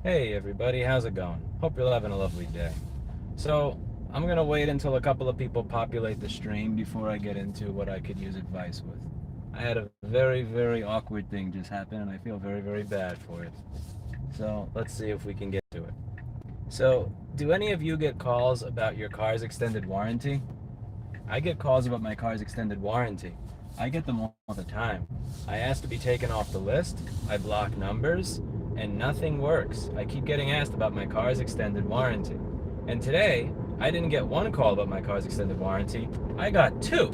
Hey everybody, how's it going? Hope you're having a lovely day. So, I'm gonna wait until a couple of people populate the stream before I get into what I could use advice with. I had a very, very awkward thing just happen and I feel very, very bad for it. So, let's see if we can get to it. So, do any of you get calls about your car's extended warranty? I get calls about my car's extended warranty. I get them all the time. I ask to be taken off the list, I block numbers, and nothing works. I keep getting asked about my car's extended warranty. And today, I didn't get one call about my car's extended warranty, I got two.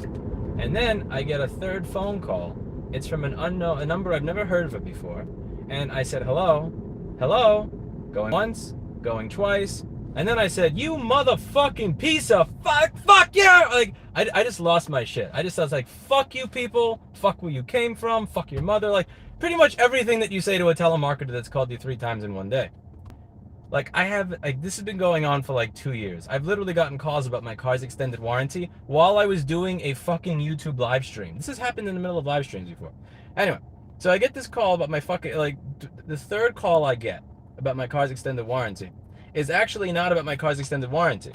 And then I get a third phone call. It's from a number I've never heard of it before. And I said, hello, hello, going once, going twice, and then I said, you motherfucking piece of fuck yeah! Like, I just lost my shit. I was like, fuck you people, fuck where you came from, fuck your mother. Like, pretty much everything that you say to a telemarketer that's called you 3 times in one day. This has been going on for like 2 years. I've literally gotten calls about my car's extended warranty while I was doing a fucking YouTube live stream. This has happened in the middle of live streams before. Anyway, so I get this call about my fucking, the third call I get about my car's extended warranty is actually not about my car's extended warranty.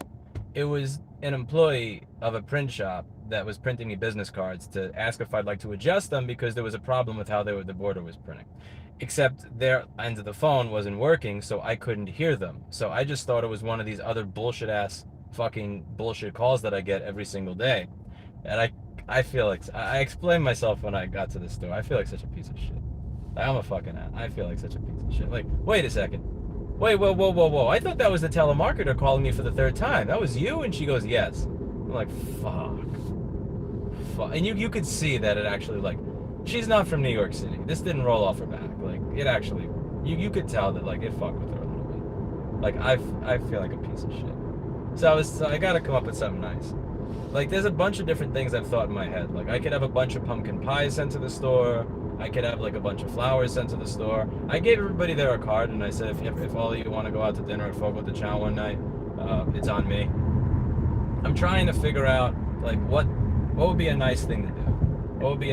It was an employee of a print shop that was printing me business cards to ask if I'd like to adjust them because there was a problem with how the border was printing. Except their end of the phone wasn't working, so I couldn't hear them. So I just thought it was one of these other bullshit ass fucking bullshit calls that I get every single day. And I feel like I explained myself when I got to the store. I feel like such a piece of shit. Like, I'm a fucking ass. I feel like such a piece of shit. Like, wait a second. Wait, whoa, whoa, whoa, whoa. I thought that was the telemarketer calling me for the third time. That was you? And she goes, yes. I'm like, fuck. Fuck. And you could see that it actually, like, she's not from New York City. This didn't roll off her back. Like, it actually, you could tell that, like, it fucked with her a little bit. Like, I feel like a piece of shit. So I gotta come up with something nice. Like, there's a bunch of different things I've thought in my head. Like, I could have a bunch of pumpkin pies sent to the store. I could have, like, a bunch of flowers sent to the store. I gave everybody there a card, and I said, if all of you want to go out to dinner at Fogo de Chão one night, it's on me. I'm trying to figure out, like, what would be a nice thing to do? What would be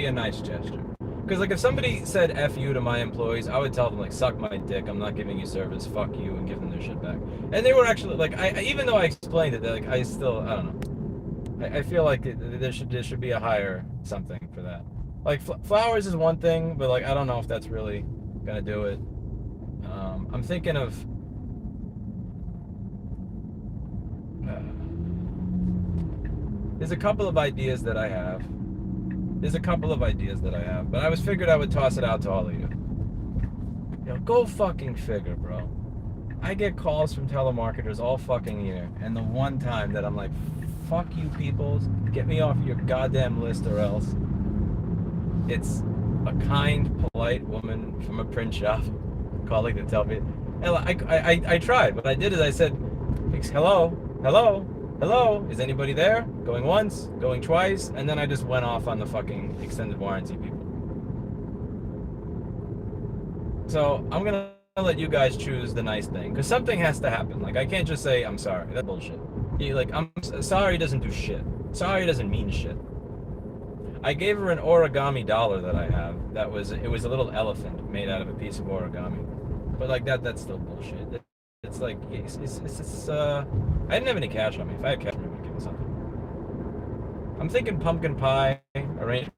a nice gesture? Because, like, if somebody said F you to my employees, I would tell them, like, suck my dick, I'm not giving you service, fuck you, and give them their shit back. And they were actually, like, even though I explained it, like, I don't know. I feel like there should be a higher something for that. Like, flowers is one thing, but, like, I don't know if that's really gonna do it. I'm thinking of... there's a couple of ideas that I have. But I was figured I would toss it out to all of you. Go fucking figure, bro. I get calls from telemarketers all fucking year, and the one time that I'm like, fuck you people, get me off your goddamn list or else. It's a kind, polite woman from a print shop calling to tell me. And I tried. What I did is I said, hello, hello, hello, is anybody there? Going once, going twice, and then I just went off on the fucking extended warranty people. So I'm gonna let you guys choose the nice thing, because something has to happen. Like, I can't just say I'm sorry. That's bullshit. I'm sorry doesn't do shit. Sorry doesn't mean shit. I gave her an origami dollar that I have. It was a little elephant made out of a piece of origami. But, like, that's still bullshit. It's like, I didn't have any cash on me. If I had cash on me, I would give me something. I'm thinking pumpkin pie arrangement.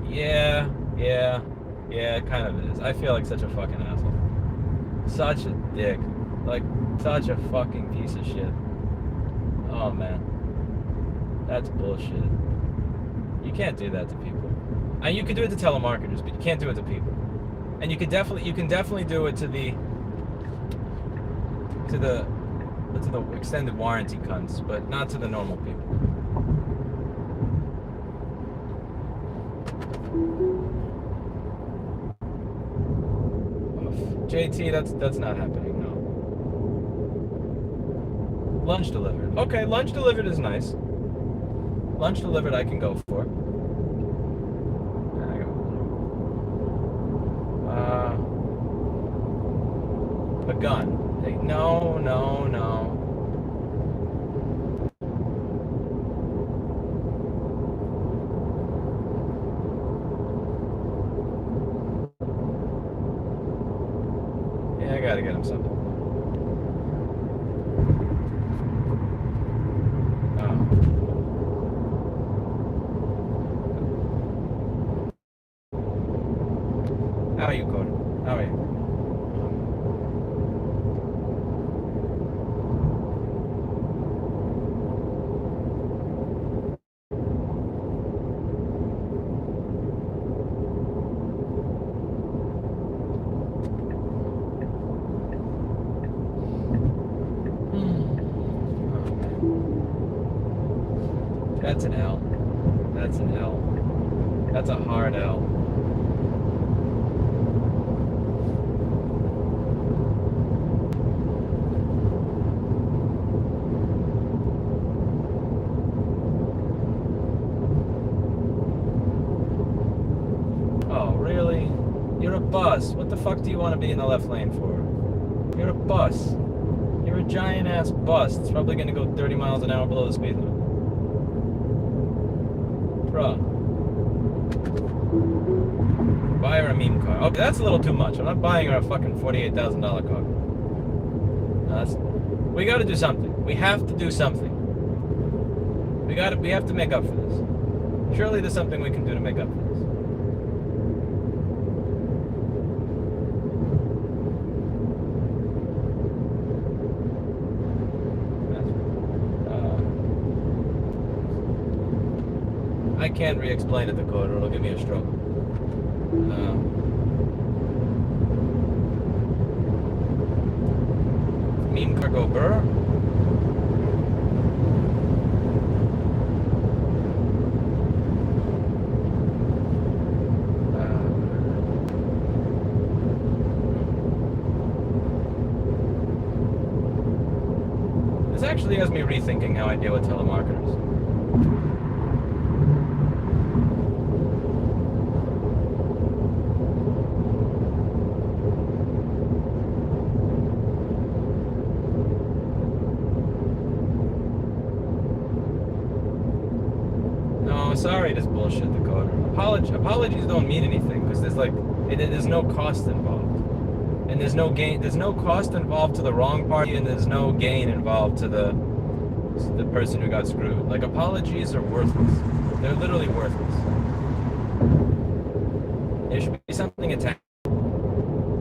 Yeah, it kind of is. I feel like such a fucking asshole. Such a dick. Like, such a fucking piece of shit. Oh, man. That's bullshit. You can't do that to people. And you can do it to telemarketers, but you can't do it to people. And you can definitely do it to the extended warranty cunts, but not to the normal people. JT, that's not happening, no. Lunch delivered. Okay, lunch delivered is nice. Lunch delivered I can go for. A gun. No. gotta get him something. How are you, Cody? How are you? That's an L. That's an L. That's a hard L. Oh, really? You're a bus. What the fuck do you want to be in the left lane for? You're a bus. You're a giant ass bus. It's probably gonna go 30 miles an hour below the speed limit. Bruh. Buy her a meme car. Okay, that's a little too much. I'm not buying her a fucking $48,000 car. No, we gotta do something. We have to do something. We have to make up for this. Surely there's something we can do to make up for this. I can't re-explain it, Dakota. It'll give me a stroke. Meme cargo burr. This actually has me rethinking how I deal with telemarketers. Sorry, this bullshit, Dakota. Apologies don't mean anything because there's no cost involved, and there's no gain. There's no cost involved to the wrong party, and there's no gain involved to the person who got screwed. Like, apologies are worthless. They're literally worthless. There should be something attached.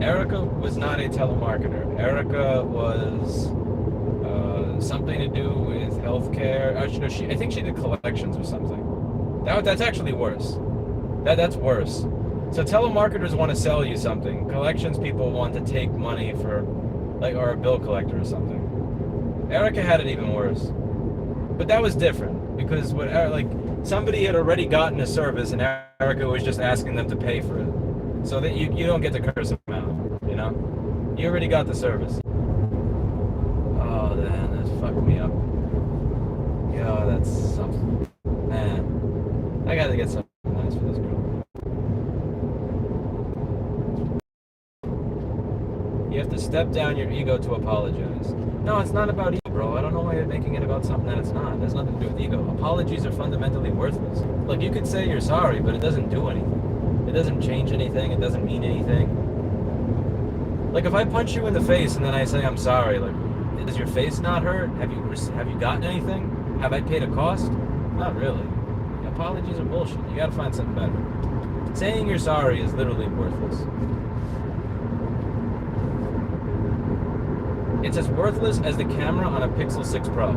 Erica was not a telemarketer. Erica was something to do with healthcare. I think she did collections or something. That's actually worse. That's worse. So telemarketers want to sell you something. Collections people want to take money for, or a bill collector or something. Erica had it even worse. But that was different because somebody had already gotten a service and Erica was just asking them to pay for it. So that you don't get to curse them out, you know? You already got the service. Oh, man, that fucked me up. Yeah, that's something. Man. I gotta get something nice for this girl. You have to step down your ego to apologize. No, it's not about ego, bro. I don't know why you're making it about something that it's not. It has nothing to do with ego. Apologies are fundamentally worthless. Like, you could say you're sorry, but it doesn't do anything. It doesn't change anything. It doesn't mean anything. Like, if I punch you in the face and then I say I'm sorry, does your face not hurt? Have you gotten anything? Have I paid a cost? Not really. Apologies are bullshit. You gotta find something better. Saying you're sorry is literally worthless. It's as worthless as the camera on a Pixel 6 Pro.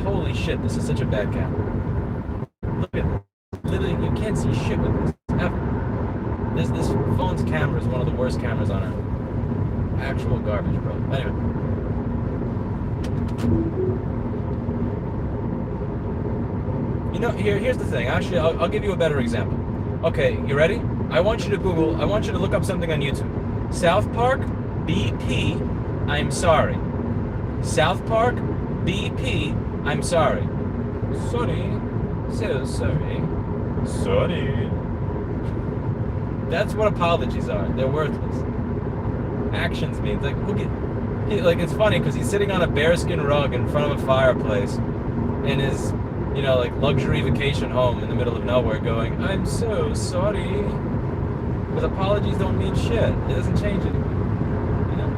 Holy shit, this is such a bad camera. Look at it. Literally, you can't see shit with this, ever. This phone's camera is one of the worst cameras on earth. Actual garbage, bro. Anyway. You know, here's the thing. Actually, I'll give you a better example. Okay, you ready? I want you to look up something on YouTube. South Park, BP, I'm sorry. South Park, BP, I'm sorry. Sorry. So sorry. Sorry. That's what apologies are. They're worthless. Actions means, it's funny because he's sitting on a bearskin rug in front of a fireplace in his luxury vacation home in the middle of nowhere going, I'm so sorry. Because apologies don't mean shit. It doesn't change anything. You know?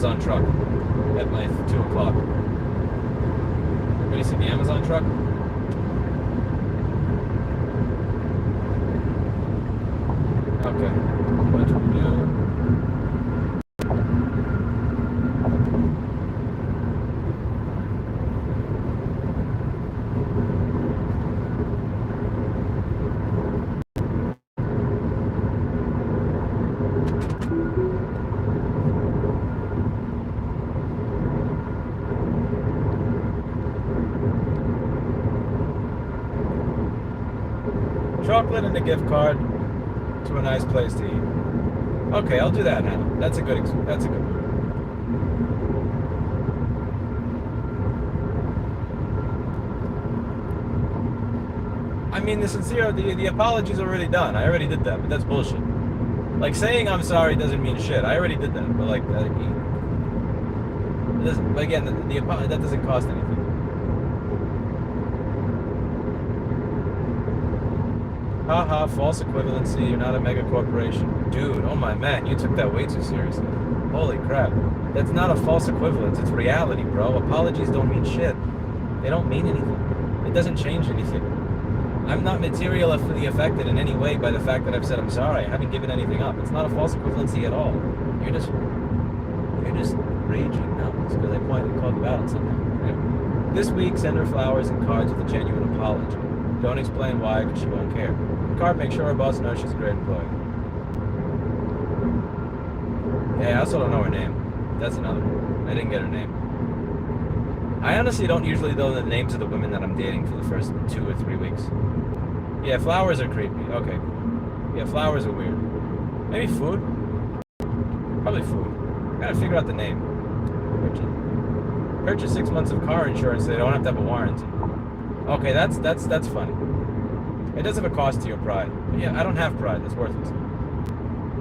Amazon truck at my 2 o'clock. Everybody see the Amazon truck? Okay. What do we do? Chocolate and a gift card to a nice place to eat. Okay, I'll do that now. That's a good one. I mean, the apology's already done. I already did that, but that's bullshit. Like, saying I'm sorry doesn't mean shit. I already did that, but like, again, that doesn't cost anything. Haha, false equivalency, you're not a mega corporation. Dude, oh my man, you took that way too seriously. Holy crap. That's not a false equivalence, it's reality, bro. Apologies don't mean shit. They don't mean anything. It doesn't change anything. I'm not materially affected in any way by the fact that I've said I'm sorry. I haven't given anything up. It's not a false equivalency at all. You're just raging now. It's because I called you out on something. Right? This week, send her flowers and cards with a genuine apology. Don't explain why, because she won't care. Card, make sure her boss knows she's a great employee. Yeah, I also don't know her name. That's another one. I didn't get her name. I honestly don't usually know the names of the women that I'm dating for the first 2 or 3 weeks. Yeah, flowers are creepy. Okay. Yeah, flowers are weird. Maybe food? Probably food. I gotta figure out the name. Purchase 6 months of car insurance so they don't have to have a warranty. Okay, that's funny. It does have a cost to your pride. But yeah, I don't have pride. That's worthless.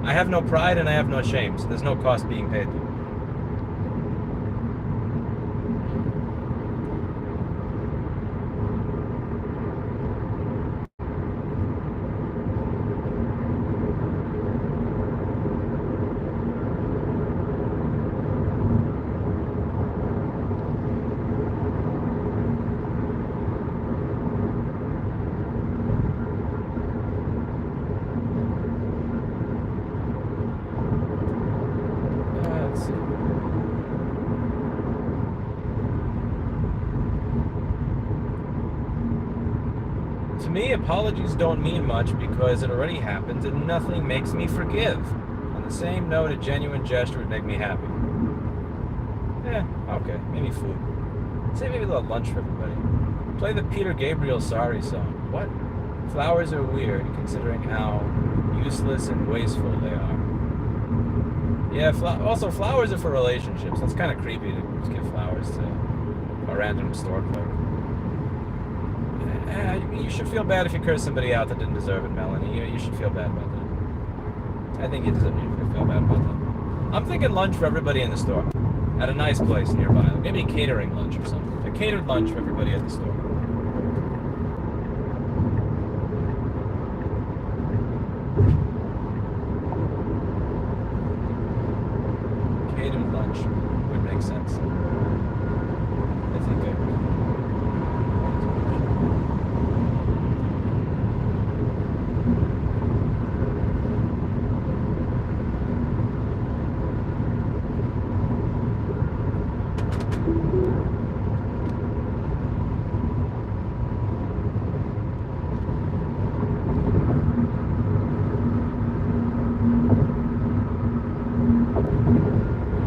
I have no pride and I have no shame, so there's no cost being paid. To me, apologies don't mean much because it already happened and nothing makes me forgive. On the same note, a genuine gesture would make me happy. Okay, maybe food. Say maybe a little lunch for everybody. Play the Peter Gabriel Sorry song. What? Flowers are weird considering how useless and wasteful they are. Yeah, also flowers are for relationships. That's kind of creepy to just give flowers to a random store clerk. You should feel bad if you curse somebody out that didn't deserve it, Melanie. You should feel bad about that. I think you deserve to feel bad about that. I'm thinking lunch for everybody in the store. At a nice place nearby. Maybe a catering lunch or something. A catered lunch for everybody at the store. Catered lunch would make sense. I think I would.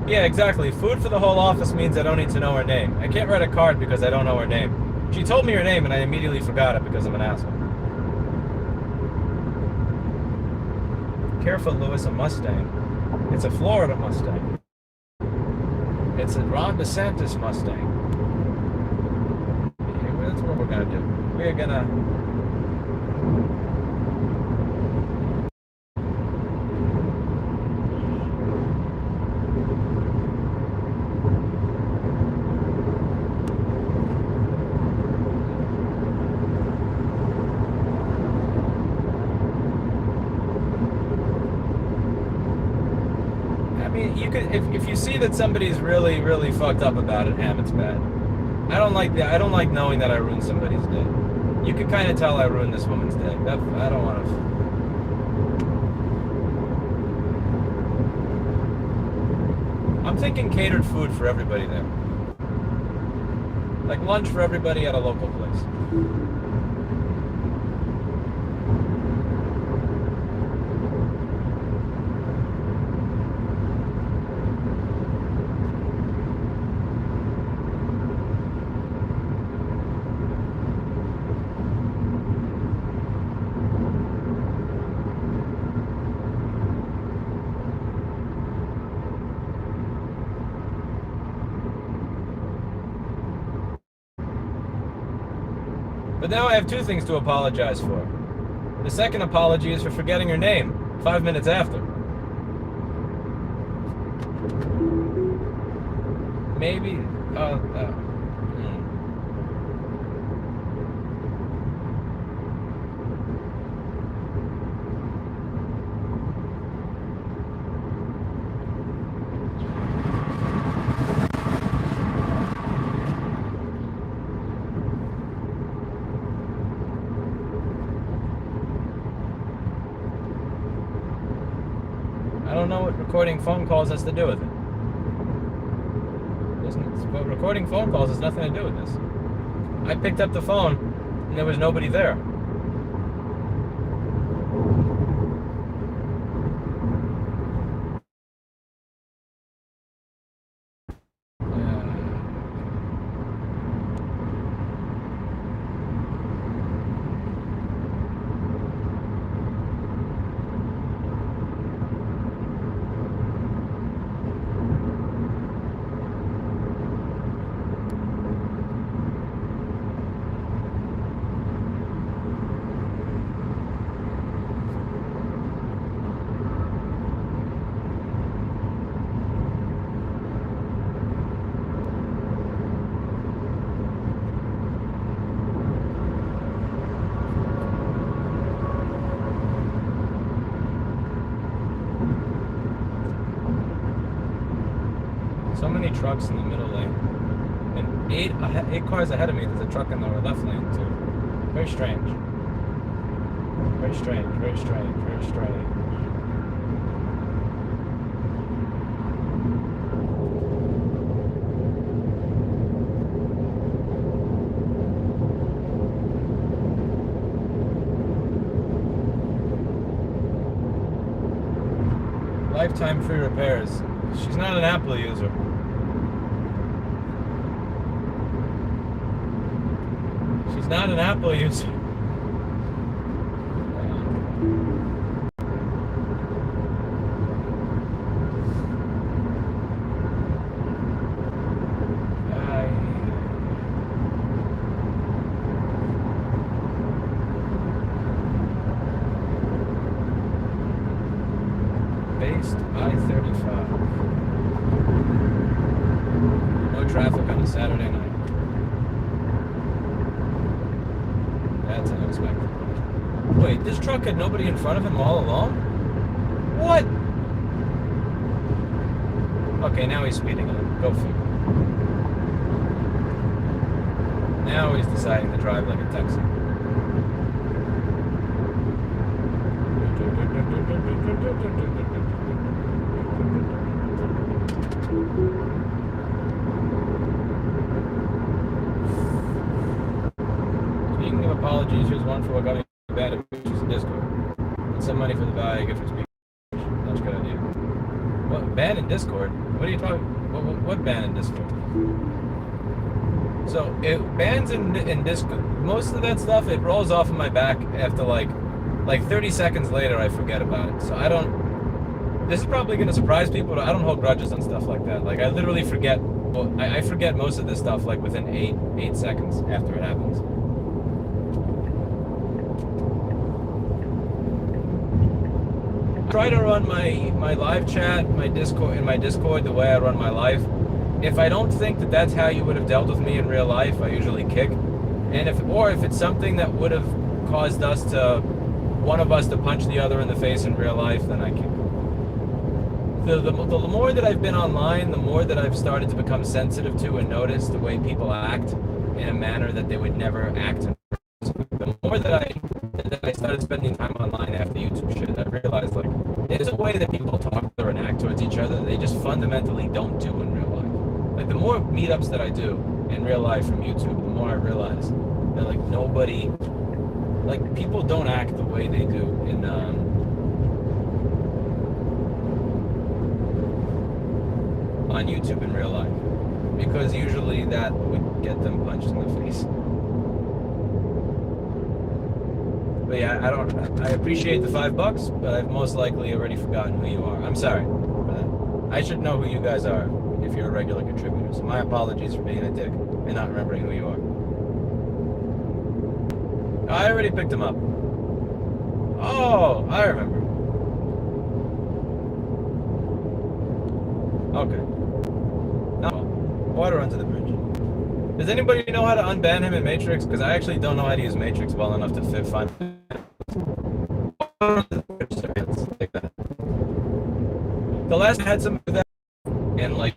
Yeah, exactly. Food for the whole office means I don't need to know her name. I can't write a card because I don't know her name. She told me her name and I immediately forgot it because I'm an asshole. Careful, Lewis, a Mustang. It's a Florida Mustang. It's a Ron DeSantis Mustang. Yeah, that's what we're gonna do. We're gonna... You if you see that somebody's really, really fucked up about it, it's bad. I don't like knowing that I ruined somebody's day. You could kind of tell I ruined this woman's day. I don't want to. I'm thinking catered food for everybody there. Like lunch for everybody at a local place. But now I have two things to apologize for. The second apology is for forgetting her name 5 minutes after. Maybe. I don't know what recording phone calls has to do with it. But recording phone calls has nothing to do with this. I picked up the phone and there was nobody there. So many trucks in the middle lane, and eight cars ahead of me. There's a truck in the left lane too. Very strange. Very strange. Very strange. Very strange. Lifetime free repairs. She's not an Apple user. She's not an Apple user. Based I-35. No traffic on a Saturday night. That's unexpected. Wait, this truck had nobody in front of him all along? What? Okay, now he's speeding up. Go figure. Now he's deciding to drive like a Texan. Speaking of apologies, here's one for what got me bad at pictures in Discord. And some money for the value I get for speaking. That's a good idea. What? Ban in Discord? What are you talking? What ban in Discord? So it bans in Discord. Most of that stuff it rolls off of my back after like 30 seconds later. I forget about it. So I don't. This is probably going to surprise people, but I don't hold grudges on stuff like that. Like I literally forget. Well, I forget most of this stuff like within 8 seconds after it happens. I try to run my live chat, my Discord the way I run my life. If I don't think that that's how you would have dealt with me in real life, I usually kick. And if it's something that would have caused one of us to punch the other in the face in real life, then I kick. the more that I've been online, the more that I've started to become sensitive to and notice the way people act in a manner that they would never act in. The more that I started spending time online after YouTube shit, I realized like there's a way that people talk or act towards each other that they just fundamentally don't do in real life. Like the more meetups that I do in real life from YouTube, the more I realize that like nobody, like people don't act the way they do in on YouTube in real life, because usually that would get them punched in the face. But yeah, I appreciate the $5, but I've most likely already forgotten who you are. I'm sorry for that. I should know who you guys are if you're a regular contributor. So my apologies for being a dick and not remembering who you are. I already picked him up. Oh, I remember. Okay. Now, water under the bridge. Does anybody know how to unban him in Matrix? Because I actually don't know how to use Matrix well enough to find. Like that. The last I had some of that in like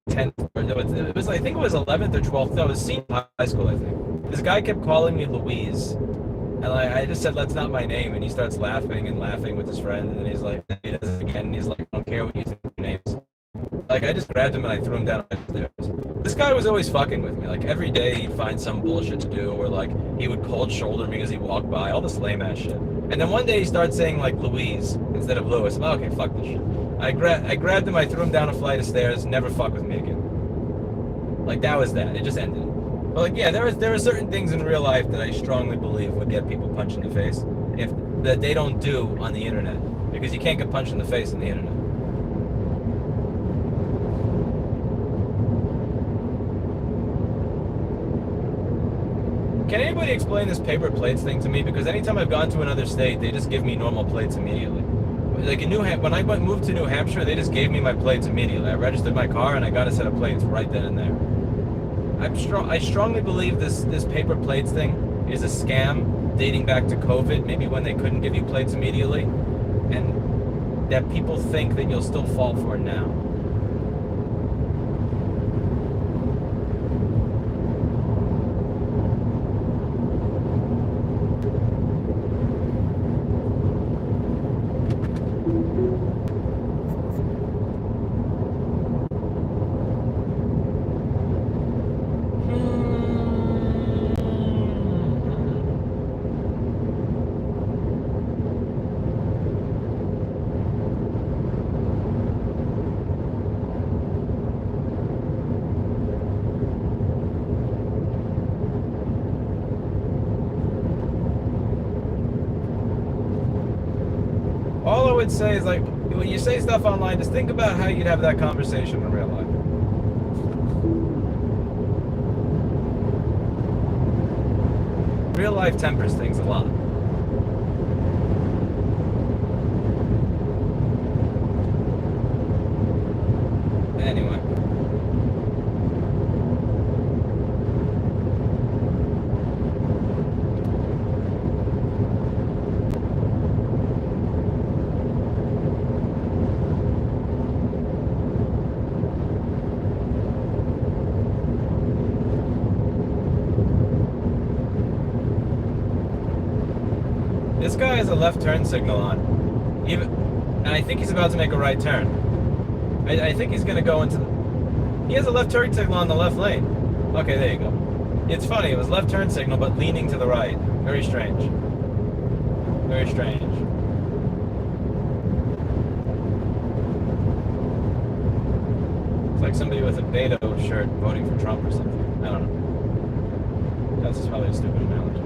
10th, it was I think it was 11th or 12th. No, it was senior high school, I think. This guy kept calling me Louise, and I just said that's not my name, and he starts laughing and laughing with his friend, and then he's like, he does it again, and he's like, I don't care what you think your name is. Like, I just grabbed him and I threw him down the stairs. This guy was always fucking with me. Like, every day he'd find some bullshit to do, or like, he would cold shoulder me as he walked by, all this lame ass shit. And then one day he started saying like Louise instead of Louis. I'm like, okay, fuck this shit. I grabbed him, I threw him down a flight of stairs, never fuck with me again. Like, that was that. It just ended. But like, yeah, there are certain things in real life that I strongly believe would get people punched in the face that they don't do on the internet. Because you can't get punched in the face on the internet. Can anybody explain this paper plates thing to me? Because anytime I've gone to another state, they just give me normal plates immediately. Like in when I moved to New Hampshire, they just gave me my plates immediately. I registered my car and I got a set of plates right then and there. I strongly believe this paper plates thing is a scam dating back to COVID, maybe when they couldn't give you plates immediately, and that people think that you'll still fall for it now. All I would say is, like, when you say stuff online, just think about how you'd have that conversation in real life. Real life tempers things a lot. Anyway. This guy has a left turn signal on, and I think he's about to make a right turn. I think he's gonna go into he has a left turn signal on the left lane. Okay, there you go. It's funny, it was left turn signal, but leaning to the right. Very strange. Very strange. It's like somebody with a Beto shirt voting for Trump or something. I don't know. That's just probably a stupid analogy.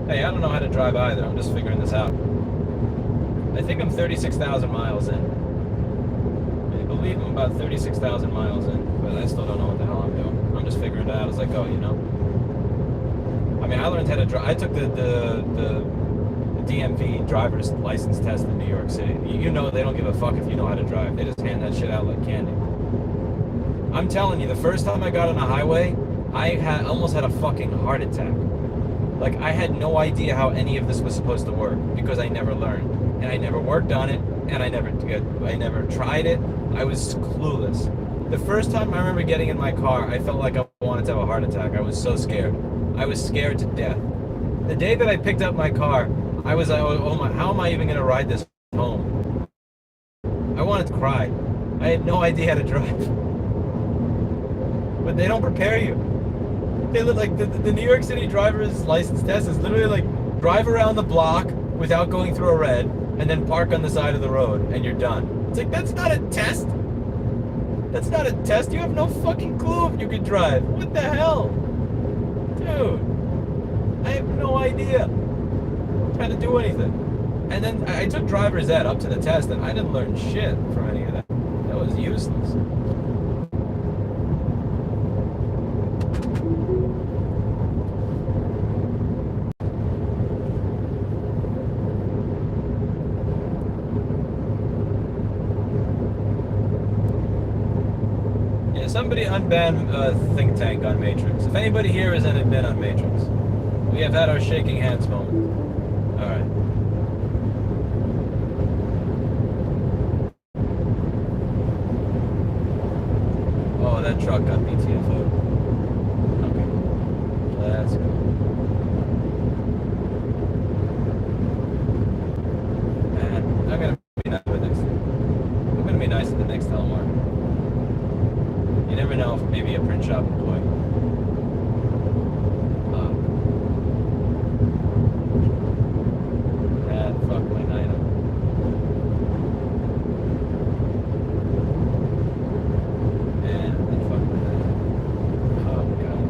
Hey, I don't know how to drive either. I'm just figuring this out. I think I'm 36,000 miles in. I believe I'm about 36,000 miles in, but I still don't know what the hell I'm doing. I'm just figuring it out as I go, you know? I mean, I learned how to drive. I took the DMV driver's license test in New York City. You know they don't give a fuck if you know how to drive. They just hand that shit out like candy. I'm telling you, the first time I got on a highway, I almost had a fucking heart attack. Like, I had no idea how any of this was supposed to work because I never learned. And I never worked on it, and I never tried it. I was clueless. The first time I remember getting in my car, I felt like I wanted to have a heart attack. I was so scared. I was scared to death. The day that I picked up my car, I was like, oh my, how am I even going to ride this home? I wanted to cry. I had no idea how to drive. But they don't prepare you. They look like the New York City driver's license test is literally like drive around the block without going through a red and then park on the side of the road and you're done. It's like, that's not a test. That's not a test. You have no fucking clue if you can drive. What the hell? Dude, I have no idea how to do anything. And then I took driver's ed up to the test and I didn't learn shit from any of that. That was useless. Somebody unban Think Tank on Matrix. If anybody here is an admin on Matrix, we have had our shaking hands moment. Alright. Oh, that truck got BTFO'd. Okay. That's good. Man, I'm gonna be nice with next. I'm gonna be nice at the next telemarketer. You never know if maybe a print shop employee. Fuck my night up. And that fucked my night up. Oh god.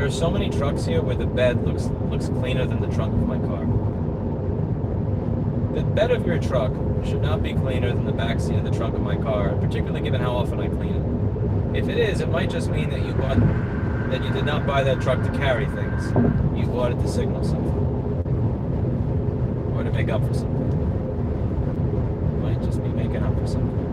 So many trucks here where the bed looks cleaner than the trunk of my car. The bed of your truck should not be cleaner than the back seat of the trunk of my car, particularly given how often I clean it. If it is, it might just mean that you did not buy that truck to carry things. You bought it to signal something. Or to make up for something. You might just be making up for something.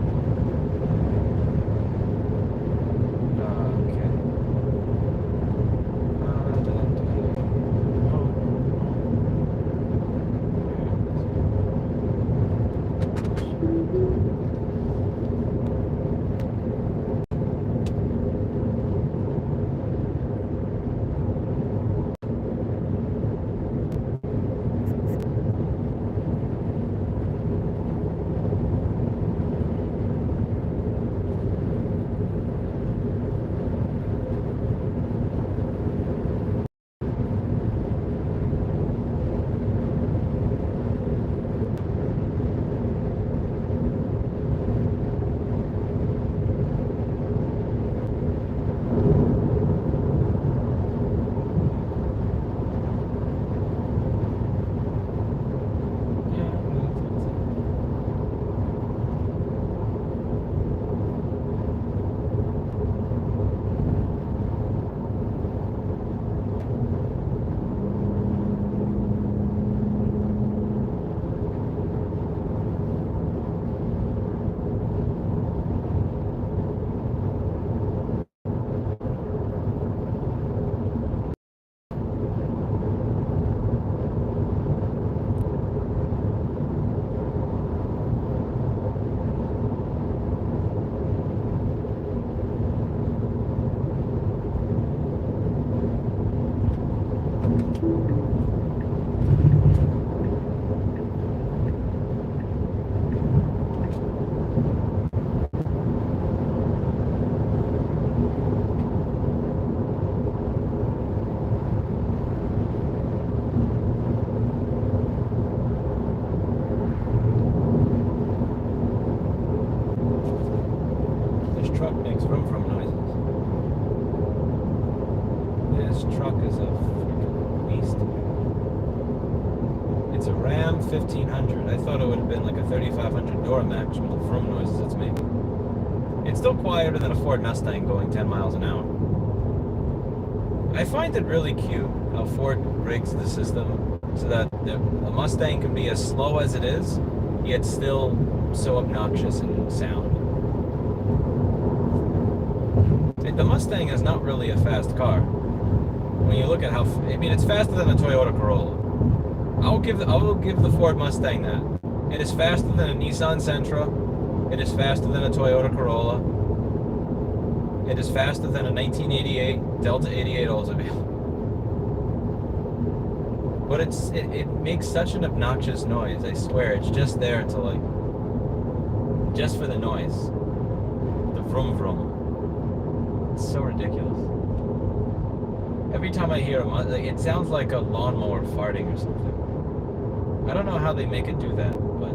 Truck makes vroom noises. This truck is a freaking beast. It's a Ram 1500. I thought it would have been like a 3500 Duramax from the vroom noises it's making. It's still quieter than a Ford Mustang going 10 miles an hour. I find it really cute how Ford rigs the system so that the Mustang can be as slow as it is, yet still so obnoxious in sound. The Mustang is not really a fast car. When you look at how, I mean, it's faster than a Toyota Corolla. I will give the Ford Mustang that. It is faster than a Nissan Sentra. It is faster than a Toyota Corolla. It is faster than a 1988 Delta 88 Oldsmobile. But it makes such an obnoxious noise. I swear, it's just there to like, just for the noise. The vroom vroom. It's so ridiculous. Every time I hear them, it sounds like a lawnmower farting or something. I don't know how they make it do that, but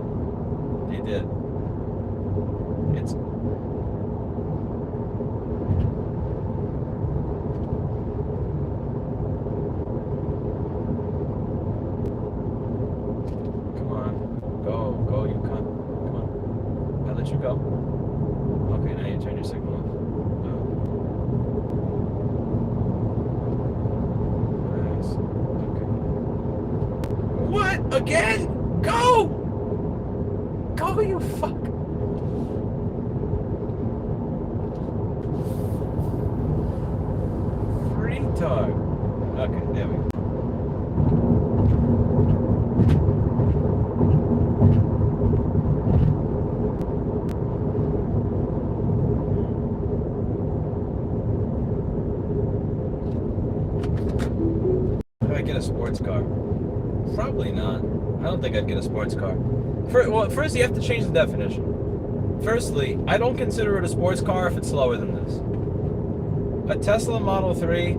they did. It's... Come on. Go, you cunt. Come on. I let you go. Okay, now you turn your signal off. What? Again? Go! Go, you fuck! Retard. Okay, there we go. How do I get a sports car? Probably not. I don't think I'd get a sports car. First you have to change the definition. Firstly, I don't consider it a sports car if it's slower than this. A Tesla Model 3,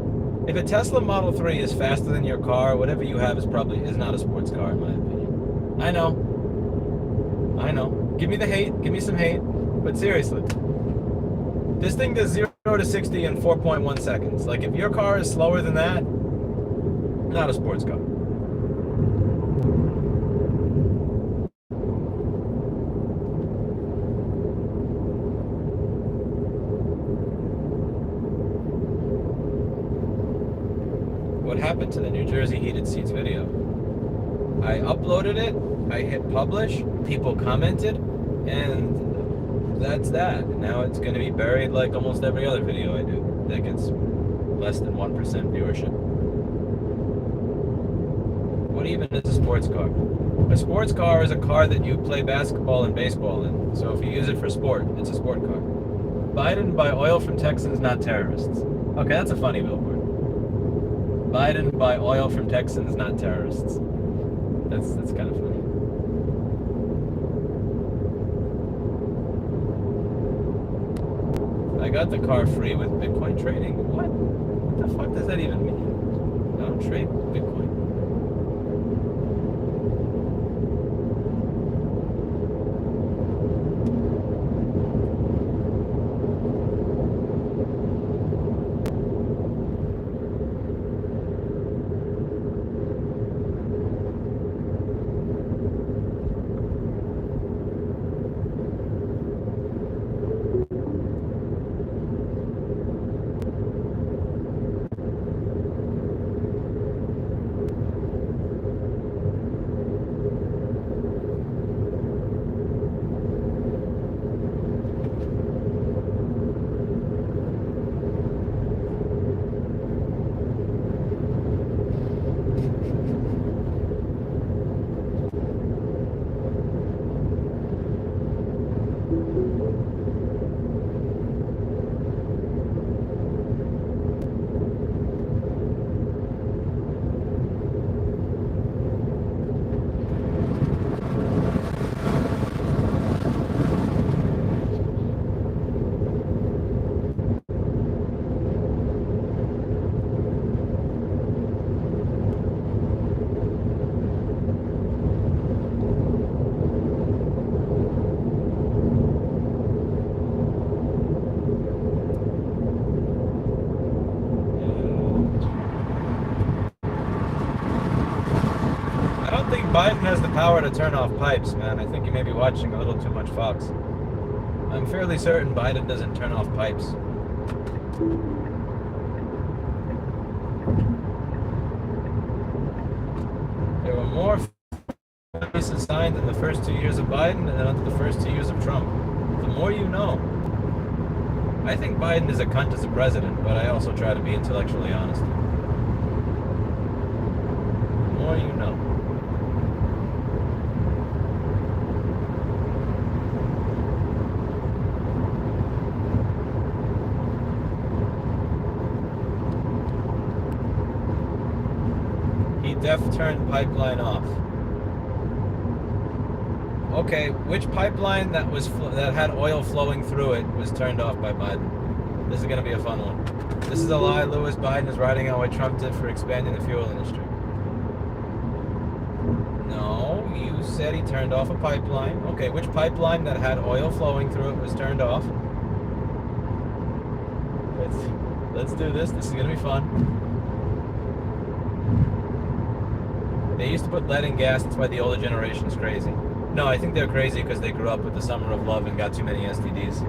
if a Tesla Model 3 is faster than your car, whatever you have is not a sports car in my opinion. I know. Give me the hate, give me some hate, but seriously. This thing does 0 to 60 in 4.1 seconds. Like if your car is slower than that, not a sports car. What happened to the New Jersey heated seats video? I uploaded it, I hit publish, people commented, and that's that. Now it's going to be buried like almost every other video I do that gets less than 1% viewership. What even is a sports car? A sports car is a car that you play basketball and baseball in. So if you use it for sport, it's a sport car. Biden buy oil from Texans, not terrorists. Okay, that's a funny billboard. Biden buy oil from Texans, not terrorists. That's kind of funny. I got the car free with Bitcoin trading. What the fuck does that even mean? I don't trade Bitcoin. Biden has the power to turn off pipes, man. I think you may be watching a little too much Fox. I'm fairly certain Biden doesn't turn off pipes. There were more leases signed in the first 2 years of Biden than the first 2 years of Trump. The more you know. I think Biden is a cunt as a president, but I also try to be intellectually honest. The more you know. He turned pipeline off. Okay, which pipeline that had oil flowing through it was turned off by Biden? This is going to be a fun one. This is a lie Lewis Biden is writing on what Trump did for expanding the fuel industry. No, you said he turned off a pipeline. Okay, which pipeline that had oil flowing through it was turned off? Let's do this. This is going to be fun. They used to put lead in gas. That's why the older generation is crazy. No, I think they're crazy because they grew up with the summer of love and got too many STDs.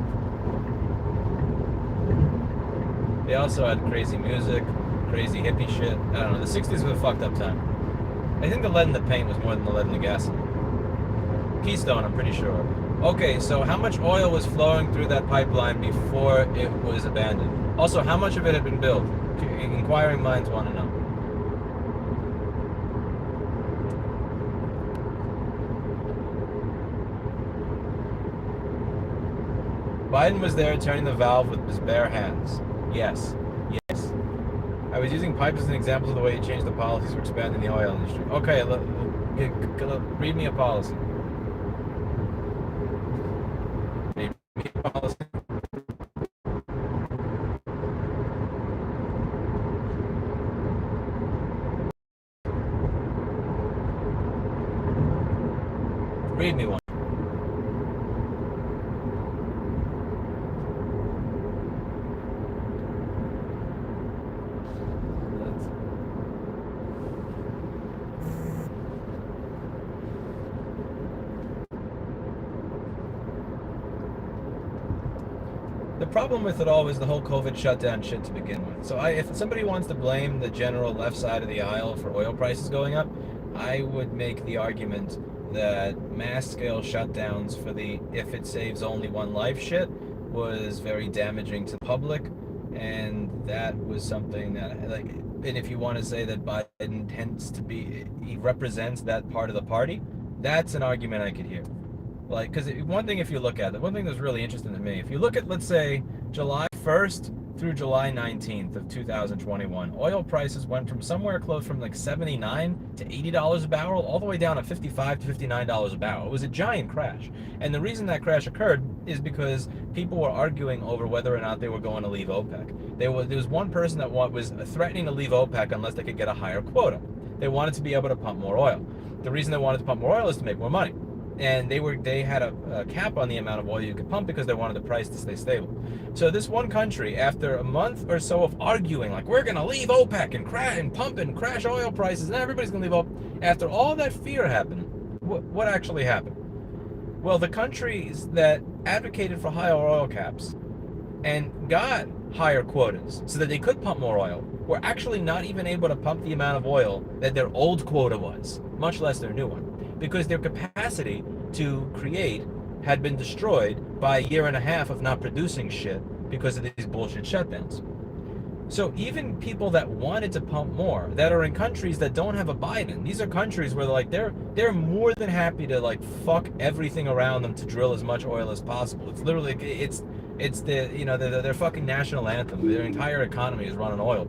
They also had crazy music, crazy hippie shit. I don't know. The 60s was a fucked up time. I think the lead in the paint was more than the lead in the gas. Keystone, I'm pretty sure. Okay, so how much oil was flowing through that pipeline before it was abandoned? Also, how much of it had been built? Inquiring minds want to know. Biden was there turning the valve with his bare hands. Yes. Yes. I was using pipes as an example of the way he changed the policies for expanding the oil industry. Okay, read me a policy. Read me a policy. Read me one. The problem with it all was the whole COVID shutdown shit to begin with. So if somebody wants to blame the general left side of the aisle for oil prices going up, I would make the argument that mass-scale shutdowns for the if it saves only one life shit was very damaging to the public, and that was something that, like, and if you want to say that Biden tends to be, he represents that part of the party, that's an argument I could hear. Like, because one thing, if you look at it, one thing that's really interesting to me, if you look at, let's say, July 1st through July 19th of 2021, oil prices went from somewhere close from like $79 to $80 a barrel, all the way down to $55 to $59 a barrel. It was a giant crash. And the reason that crash occurred is because people were arguing over whether or not they were going to leave OPEC. There was one person that was threatening to leave OPEC unless they could get a higher quota. They wanted to be able to pump more oil. The reason they wanted to pump more oil is to make more money. And they had a cap on the amount of oil you could pump because they wanted the price to stay stable. So this one country, after a month or so of arguing, like, we're going to leave OPEC and pump and crash oil prices, and everybody's going to leave OPEC. After all that fear happened, what actually happened? Well, the countries that advocated for higher oil caps and got higher quotas so that they could pump more oil were actually not even able to pump the amount of oil that their old quota was, much less their new one, because their capacity to create had been destroyed by a year and a half of not producing shit because of these bullshit shutdowns. So even people that wanted to pump more, that are in countries that don't have a Biden, these are countries where they're more than happy to like fuck everything around them to drill as much oil as possible. It's literally it's their fucking national anthem. Their entire economy is run on oil,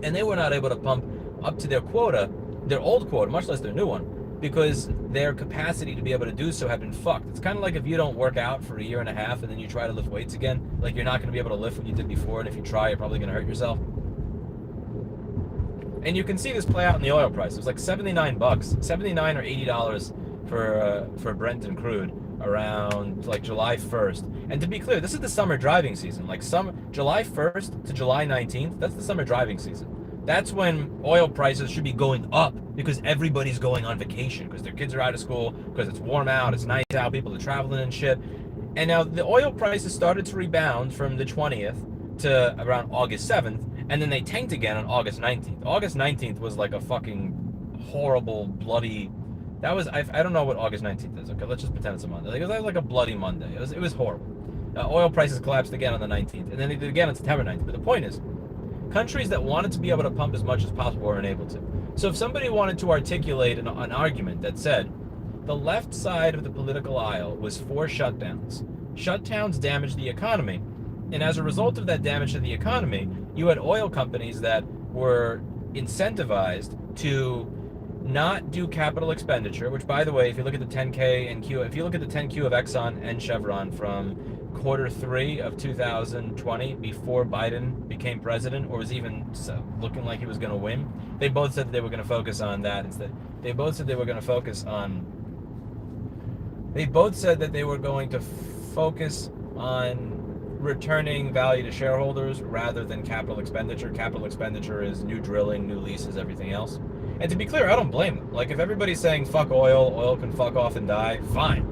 and they were not able to pump up to their quota, their old quota, much less their new one, because their capacity to be able to do so had been fucked. It's kind of like if you don't work out for a year and a half and then you try to lift weights again, like you're not going to be able to lift what you did before, and if you try, you're probably going to hurt yourself. And you can see this play out in the oil price. It was like $79, $79 or $80 for Brent and crude around like July 1st. And to be clear, this is the summer driving season. Like July 1st to July 19th, that's the summer driving season. That's when oil prices should be going up because everybody's going on vacation, because their kids are out of school, because it's warm out, it's nice out, people are traveling and shit. And now the oil prices started to rebound from the 20th to around August 7th, and then they tanked again on August 19th. August 19th was like a fucking horrible, bloody... That was... I don't know what August 19th is. Okay, let's just pretend it's a Monday. It was like a bloody Monday. It was horrible. Oil prices collapsed again on the 19th, and then they did again on September 9th. But the point is, countries that wanted to be able to pump as much as possible weren't able to. So if somebody wanted to articulate an argument that said the left side of the political aisle was for shutdowns, shutdowns damaged the economy, and as a result of that damage to the economy, you had oil companies that were incentivized to not do capital expenditure, which, by the way, if you look at the 10K and Q, if you look at the 10Q of Exxon and Chevron from Q3 of 2020, before Biden became president, or was even looking like he was going to win, they both said that they were going to focus on that instead. They both said they were going to focus on. They both said that they were going to focus on returning value to shareholders rather than capital expenditure. Capital expenditure is new drilling, new leases, everything else. And to be clear, I don't blame them. Like, if everybody's saying fuck oil, oil can fuck off and die, fine.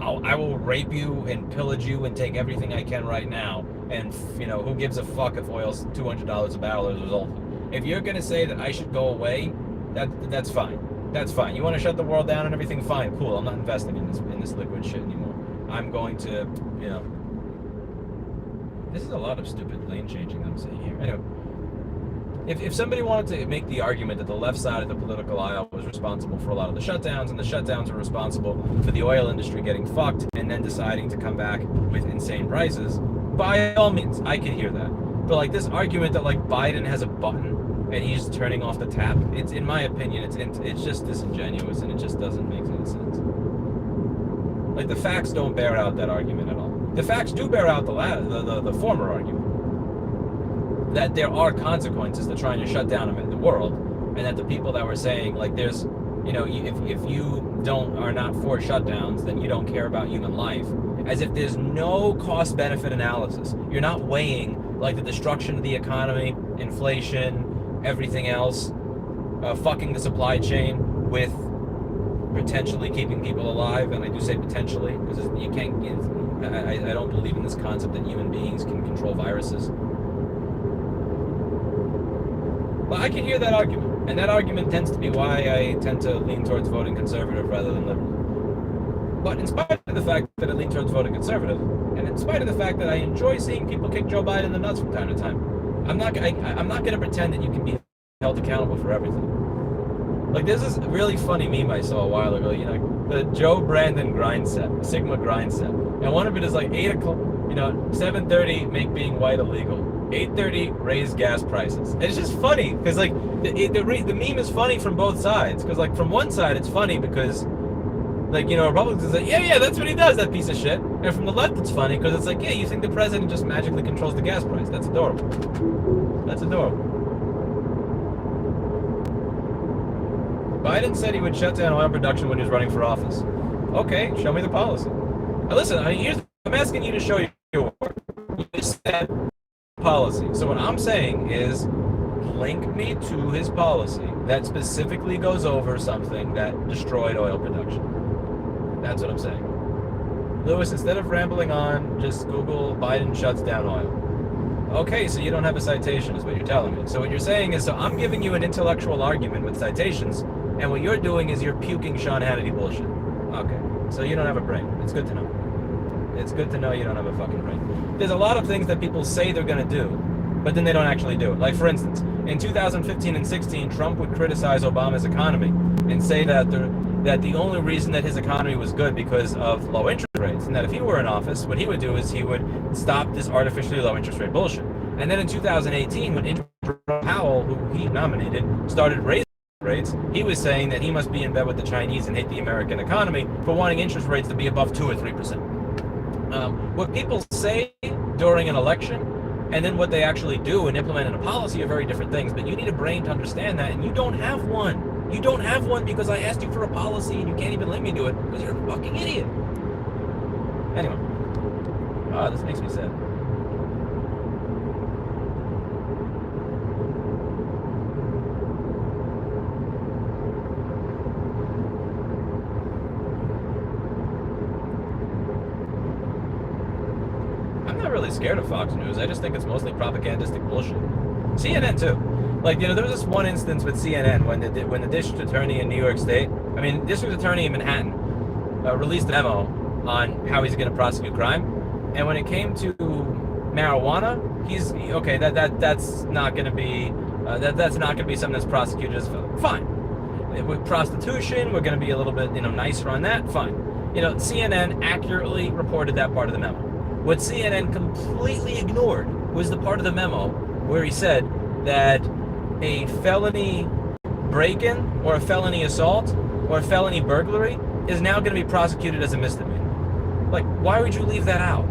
I will rape you and pillage you and take everything I can right now. And, you know, who gives a fuck if oil's $200 a barrel as a result? If you're going to say that I should go away, that's fine. That's fine. You want to shut the world down and everything? Fine, cool. I'm not investing in this liquid shit anymore. I'm going to, you know... This is a lot of stupid lane changing I'm saying here. Anyway, if somebody wanted to make the argument that the left side of the political aisle was responsible for a lot of the shutdowns, and the shutdowns were responsible for the oil industry getting fucked and then deciding to come back with insane prices, by all means, I can hear that. But like this argument that like Biden has a button and he's turning off the tap, it's, in my opinion, it's just disingenuous, and it just doesn't make any sense. Like, the facts don't bear out that argument at all. The facts do bear out the former argument, that there are consequences to trying to shut down the world, and that the people that were saying, like, there's, you know, if you are not for shutdowns, then you don't care about human life, as if there's no cost-benefit analysis. You're not weighing, like, the destruction of the economy, inflation, everything else, fucking the supply chain with potentially keeping people alive, and I do say potentially, because you can't, I don't believe in this concept that human beings can control viruses. But I can hear that argument, and that argument tends to be why I tend to lean towards voting conservative rather than liberal. But in spite of the fact that I lean towards voting conservative, and in spite of the fact that I enjoy seeing people kick Joe Biden in the nuts from time to time, I'm not going to pretend that you can be held accountable for everything. Like, there's this really funny meme I saw a while ago, you know, the Joe Brandon grind set, Sigma grind set. And one of it is like 8 o'clock, you know, 7:30, make being white illegal. 8:30, raise gas prices. And it's just funny, because like, the meme is funny from both sides. Because like, from one side, it's funny because, like, you know, Republicans say, yeah, that's what he does, that piece of shit. And from the left, it's funny because it's like, yeah, you think the president just magically controls the gas price. That's adorable. That's adorable. Biden said he would shut down oil production when he was running for office. Okay, show me the policy. Now listen, I'm asking you to show your work. You said policy. So what I'm saying is, link me to his policy that specifically goes over something that destroyed oil production. That's what I'm saying. Lewis, instead of rambling on, just Google Biden shuts down oil. Okay, so you don't have a citation is what you're telling me. So what you're saying is, so I'm giving you an intellectual argument with citations, and what you're doing is you're puking Sean Hannity bullshit. Okay, so you don't have a brain. It's good to know. It's good to know you don't have a fucking brain. There's a lot of things that people say they're going to do, but then they don't actually do it. Like, for instance, in 2015 and 16, Trump would criticize Obama's economy and say that the only reason that his economy was good because of low interest rates, and that if he were in office, what he would do is he would stop this artificially low interest rate bullshit. And then in 2018, when Powell, who he nominated, started raising rates, he was saying that he must be in bed with the Chinese and hate the American economy for wanting interest rates to be above 2 or 3%. What people say during an election and then what they actually do and implement in a policy are very different things, but you need a brain to understand that, and you don't have one. You don't have one because I asked you for a policy and you can't even let me do it because you're a fucking idiot. Anyway. This makes me sad. really scared of Fox News. I just think it's mostly propagandistic bullshit. CNN too. Like, there was this one instance with CNN when the district attorney in New York State, district attorney in Manhattan, released a memo on how he's going to prosecute crime, and when it came to marijuana, he's okay. That's not going to be that's not going to be something that's prosecuted as fine. With prostitution, we're going to be a little bit nicer on that. Fine. CNN accurately reported that part of the memo. What CNN completely ignored was the part of the memo where he said that a felony break-in or a felony assault or a felony burglary is now going to be prosecuted as a misdemeanor. Like, why would you leave that out?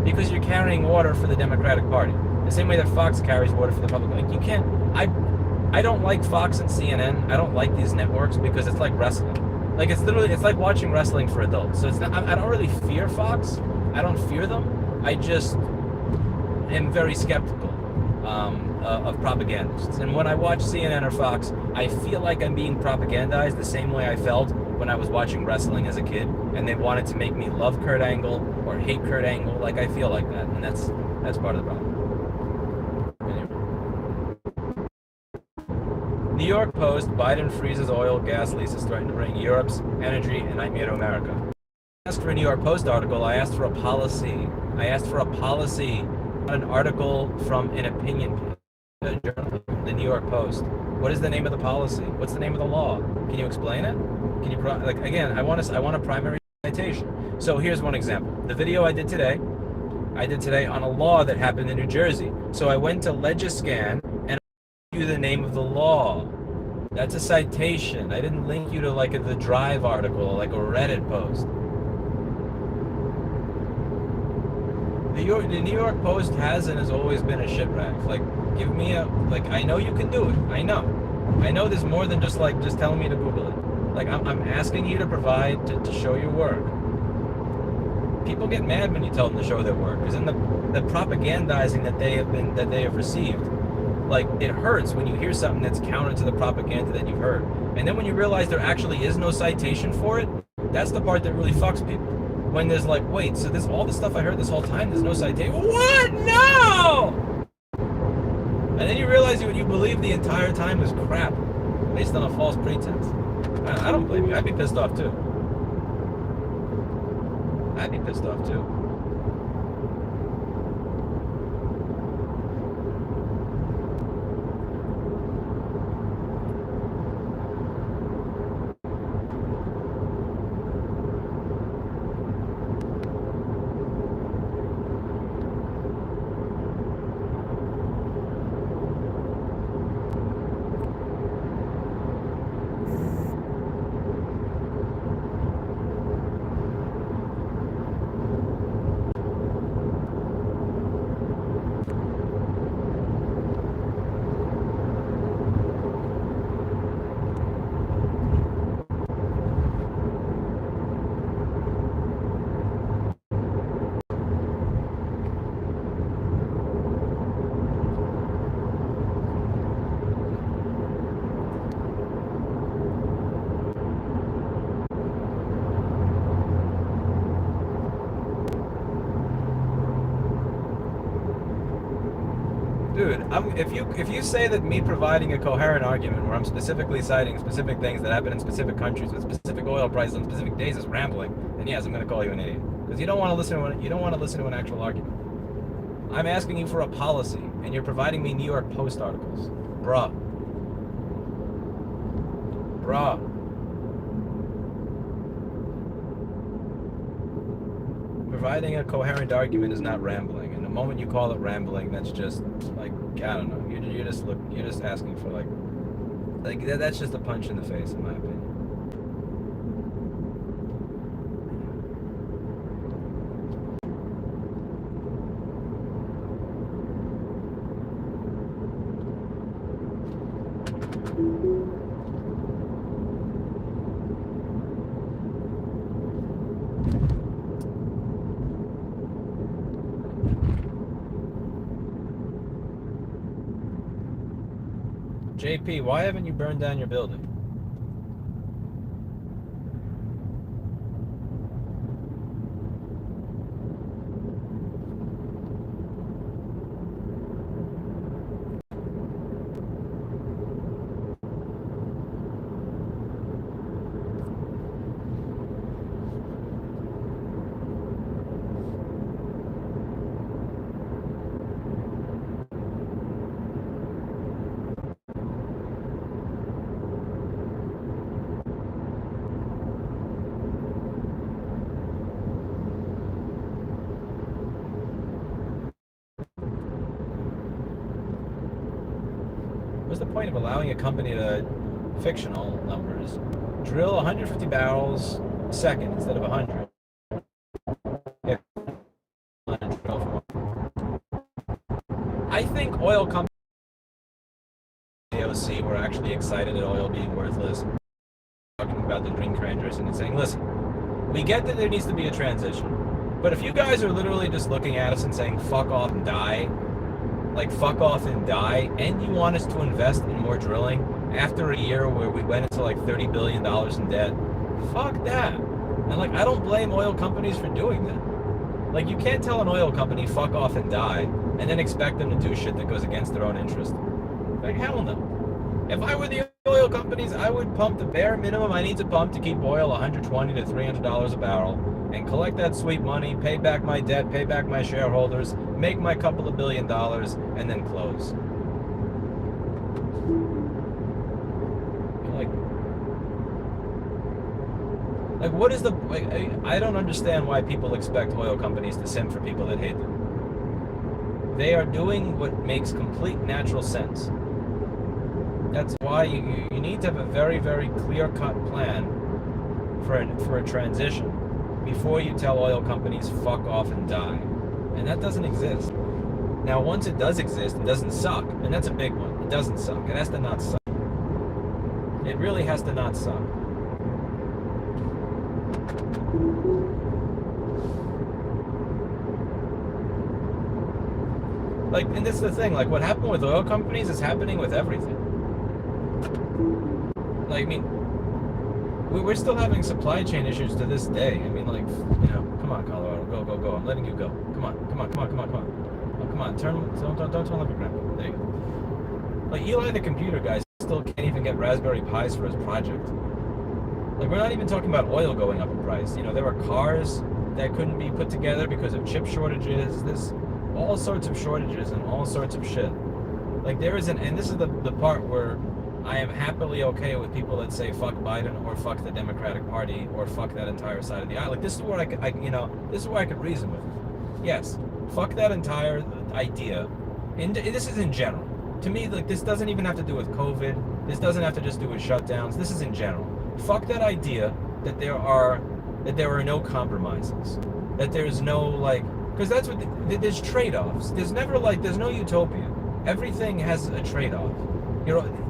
Because you're carrying water for the Democratic Party. The same way that Fox carries water for the public. Like, you can't... I don't like Fox and CNN. I don't like these networks because it's like wrestling. Like, it's like watching wrestling for adults. So it's not... I don't really fear Fox. I don't fear them. I just am very skeptical of propagandists. And when I watch CNN or Fox, I feel like I'm being propagandized the same way I felt when I was watching wrestling as a kid, and they wanted to make me love Kurt Angle or hate Kurt Angle. Like, I feel like that, and that's part of the problem. Anyway. New York Post: Biden freezes oil, gas leases threaten to bring Europe's energy and nightmare to America. I asked for a New York Post article. I asked for a policy. Not an article from an opinion piece. The New York Post. What is the name of the policy? What's the name of the law? Can you explain it? Can you again? I want a primary citation. So here's one example. The video I did today on a law that happened in New Jersey. So I went to Legiscan and I you the name of the law. That's a citation. I didn't link you to the Drive article, like a Reddit post. The New York Post has and has always been a shipwreck. Give me I know you can do it. I know there's more than just telling me to Google it. I'm asking you to provide to show your work. People get mad when you tell them to show their work, because in the propagandizing that they have received, it hurts when you hear something that's counter to the propaganda that you've heard. And then when you realize there actually is no citation for it, that's the part that really fucks people. When there's wait, so this all the stuff I heard this whole time, there's no citation. What? No! And then you realize what you believed the entire time was crap, based on a false pretense. I don't blame you. I'd be pissed off too. Dude, if you say that me providing a coherent argument where I'm specifically citing specific things that happen in specific countries with specific oil prices on specific days is rambling, then yes, I'm going to call you an idiot, because you don't want to listen to an actual argument. I'm asking you for a policy, and you're providing me New York Post articles, bruh. Providing a coherent argument is not rambling, and the moment you call it rambling, that's just I don't know. You're just asking for that's just a punch in the face, in my opinion. JP, why haven't you burned down your building? point of allowing a company to, fictional numbers, drill 150 barrels a second instead of 100? I think oil companies AOC were actually excited at oil being worthless, talking about the green transition and saying, listen, we get that there needs to be a transition, but if you guys are literally just looking at us and saying fuck off and die, like fuck off and die, and you want us to invest in more drilling after a year where we went into like $30 billion in debt, fuck that. And like, I don't blame oil companies for doing that. Like, you can't tell an oil company fuck off and die and then expect them to do shit that goes against their own interest. Like, hell no. If I were the oil companies, I would pump the bare minimum I need to pump to keep oil $120 to $300 a barrel and collect that sweet money, pay back my debt, pay back my shareholders, make my couple of $1 billion, and then close. Like what is the, like, I don't understand why people expect oil companies to simp for people that hate them. They are doing what makes complete natural sense. That's why you need to have a very, very clear-cut plan for a transition before you tell oil companies fuck off and die. And that doesn't exist. Now, once it does exist, it doesn't suck. And that's a big one. It doesn't suck. It has to not suck. It really has to not suck. Like, and this is the thing, like what happened with oil companies is happening with everything. Like, I mean, we're still having supply chain issues to this day. I mean, like, you know, come on, Colorado, go. I'm letting you go. Come on. Oh, come on, don't turn left, grandpa. There you go. Like, Eli the computer guy still can't even get Raspberry Pis for his project. Like, we're not even talking about oil going up in price. You know, there were cars that couldn't be put together because of chip shortages. There's all sorts of shortages and all sorts of shit. Like, there isn't, and this is the part where I am happily okay with people that say fuck Biden or fuck the Democratic Party or fuck that entire side of the aisle. Like, this is where I this is where I could reason with it. Yes, fuck that entire idea. And this is in general. To me, like, this doesn't even have to do with COVID. This doesn't have to just do with shutdowns. This is in general. Fuck that idea that there are no compromises. That there's no, like, because that's what, there's trade-offs. There's never, like, there's no utopia. Everything has a trade-off. You know,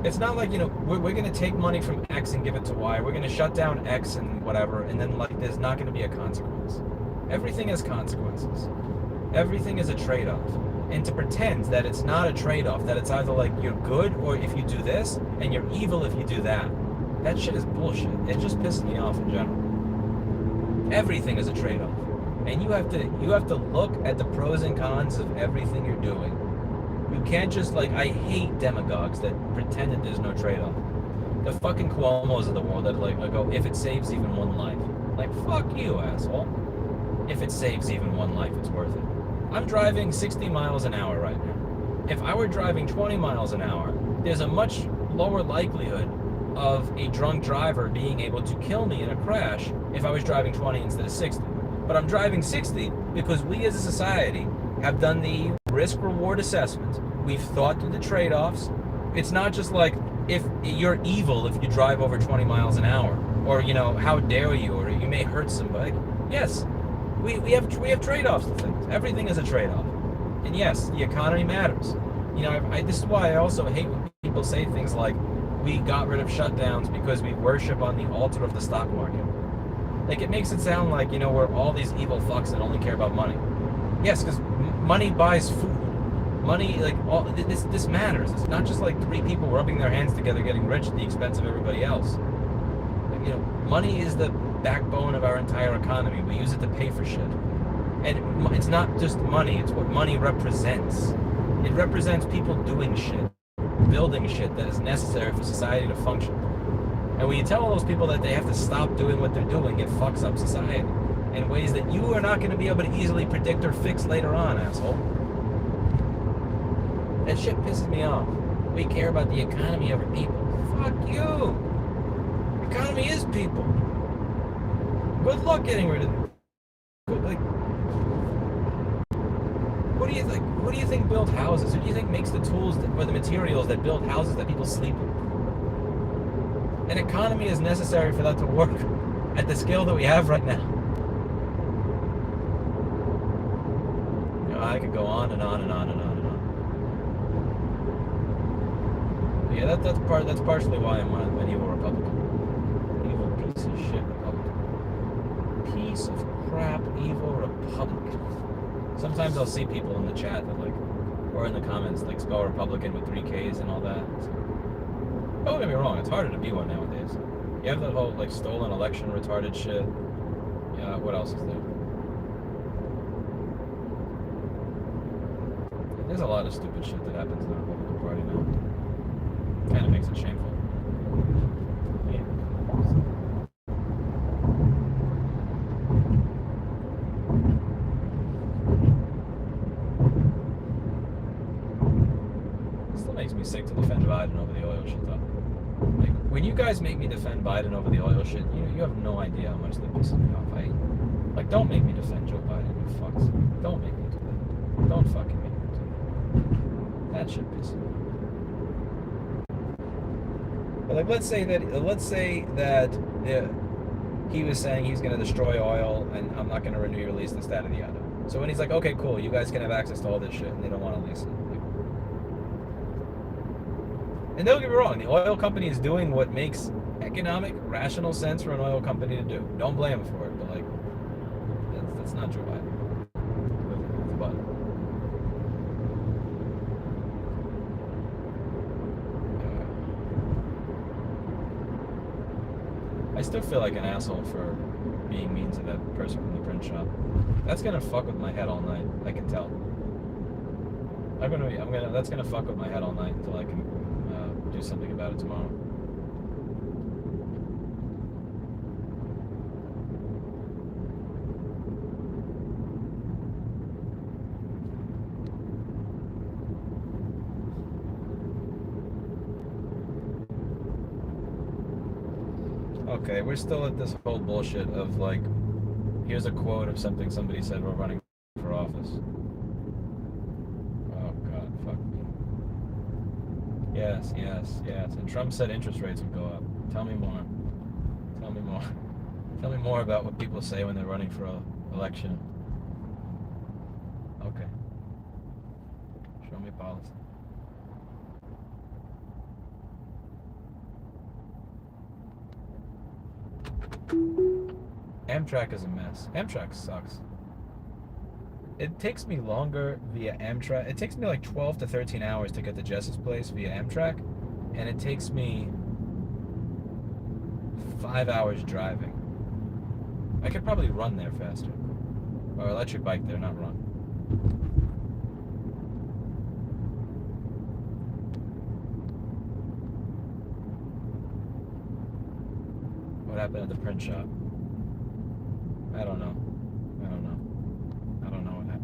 it's not like, you know, we're going to take money from X and give it to Y. We're going to shut down X and whatever, and then, like, there's not going to be a consequence. Everything has consequences. Everything is a trade-off. And to pretend that it's not a trade-off, that it's either, like, you're good or if you do this, and you're evil if you do that, that shit is bullshit. It just pisses me off in general. Everything is a trade-off. And you have to look at the pros and cons of everything you're doing. You can't just, like, I hate demagogues that pretend that there's no trade-off. The fucking Cuomos of the world that, like, go, if it saves even one life. Like, fuck you, asshole. If it saves even one life, it's worth it. I'm driving 60 miles an hour right now. If I were driving 20 miles an hour, there's a much lower likelihood of a drunk driver being able to kill me in a crash if I was driving 20 instead of 60. But I'm driving 60 because we as a society have done the risk-reward assessment. We've thought through the trade-offs. It's not just like, if you're evil if you drive over 20 miles an hour, or, you know, how dare you, or you may hurt somebody. Yes, we have trade-offs to things. Everything is a trade-off. And yes, the economy matters. You know, this is why I also hate when people say things like, we got rid of shutdowns because we worship on the altar of the stock market. Like, it makes it sound like, you know, we're all these evil fucks that only care about money. Yes, because money buys food. Money, like, this matters. It's not just like three people rubbing their hands together getting rich at the expense of everybody else. Like, you know, money is the backbone of our entire economy. We use it to pay for shit. And it's not just money, it's what money represents. It represents people doing shit, building shit that is necessary for society to function. And when you tell all those people that they have to stop doing what they're doing, it fucks up society in ways that you are not going to be able to easily predict or fix later on, asshole. That shit pisses me off. We care about the economy over people. Fuck you. Economy is people. Good luck getting rid of it. Like, Who do you think builds houses? Who do you think makes the tools or the materials that build houses that people sleep in? An economy is necessary for that to work at the scale that we have right now. You know, I could go on and on and on and on and on. But yeah, that's partially why I'm an evil Republican. Evil piece of shit Republican. Piece of crap evil Republican. Sometimes I'll see people in the chat that or in the comments spell Republican with 3 Ks and all that. Don't get me wrong, it's harder to be one nowadays. You have that whole stolen election retarded shit. Yeah, what else is there? There's a lot of stupid shit that happens in the Republican Party now. Kind of makes it shameful. Yeah. It still makes me sick to defend Biden over the oil shit though. When you guys make me defend Biden over the oil shit, you have no idea how much that pisses me off. Don't make me defend Joe Biden, you fucks. Don't make me do that. Don't fucking make me do that. That shit pisses me off. But let's say that he was saying he's going to destroy oil and I'm not going to renew your lease, this, that, or the other. So when he's like, okay, cool, you guys can have access to all this shit, and they don't want to lease it. And don't get me wrong, the oil company is doing what makes economic, rational sense for an oil company to do. Don't blame them for it, but that's not Joe Biden. But I still feel like an asshole for being mean to that person from the print shop. That's gonna fuck with my head all night. I can tell. That's gonna fuck with my head all night until I can do something about it tomorrow. Okay, we're still at this whole bullshit of here's a quote of something somebody said while running for office. Oh God, fuck me. Yes. And Trump said interest rates would go up. Tell me more. Tell me more about what people say when they're running for election. Okay. Show me policy. Amtrak is a mess. Amtrak sucks. It takes me longer via Amtrak. It takes me 12 to 13 hours to get to Jess's place via Amtrak, and it takes me 5 hours driving. I could probably run there faster. Or electric bike there, not run. What happened at the print shop? I don't know. I don't know what happened.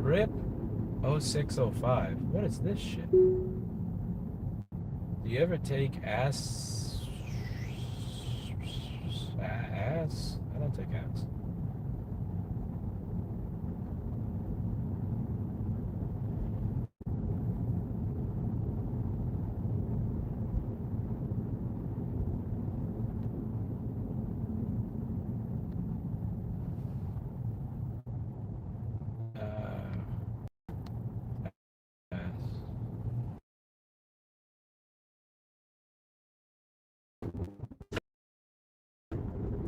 RIP 0605. What is this shit? Do you ever take ass? Ass? I don't take ass.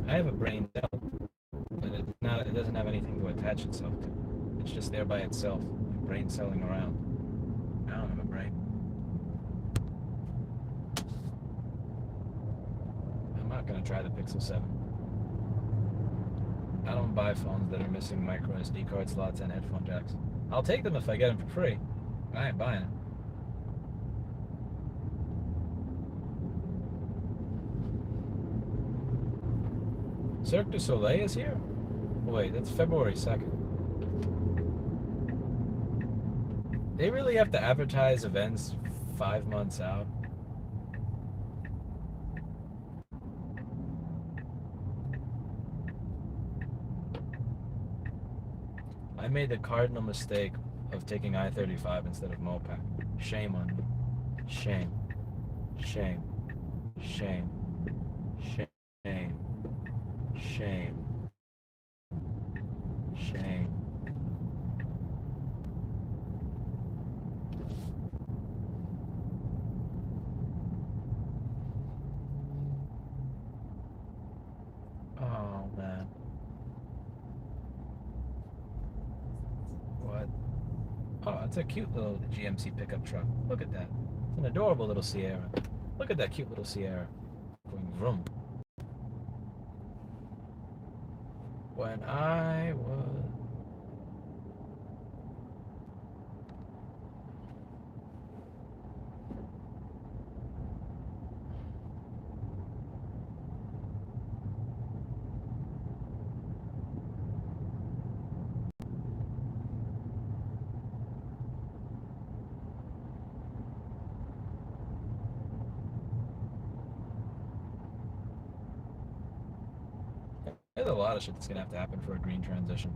I have a brain cell, and It doesn't have anything to attach itself to. It's just there by itself, brain celling around. I don't have a brain. I'm not gonna try the Pixel 7. I don't buy phones that are missing micro SD card slots and headphone jacks. I'll take them if I get them for free. I ain't buying it. Cirque du Soleil is here? Wait, that's February 2nd. They really have to advertise events 5 months out? I made the cardinal mistake of taking I-35 instead of Mopac. Shame on me. Shame. Shame. Shame. Shame. Shame. Shame. Oh, man. What? Oh, it's a cute little GMC pickup truck. Look at that. It's an adorable little Sierra. Look at that cute little Sierra. Going vroom. When I was... There's a lot of shit that's going to have to happen for a green transition.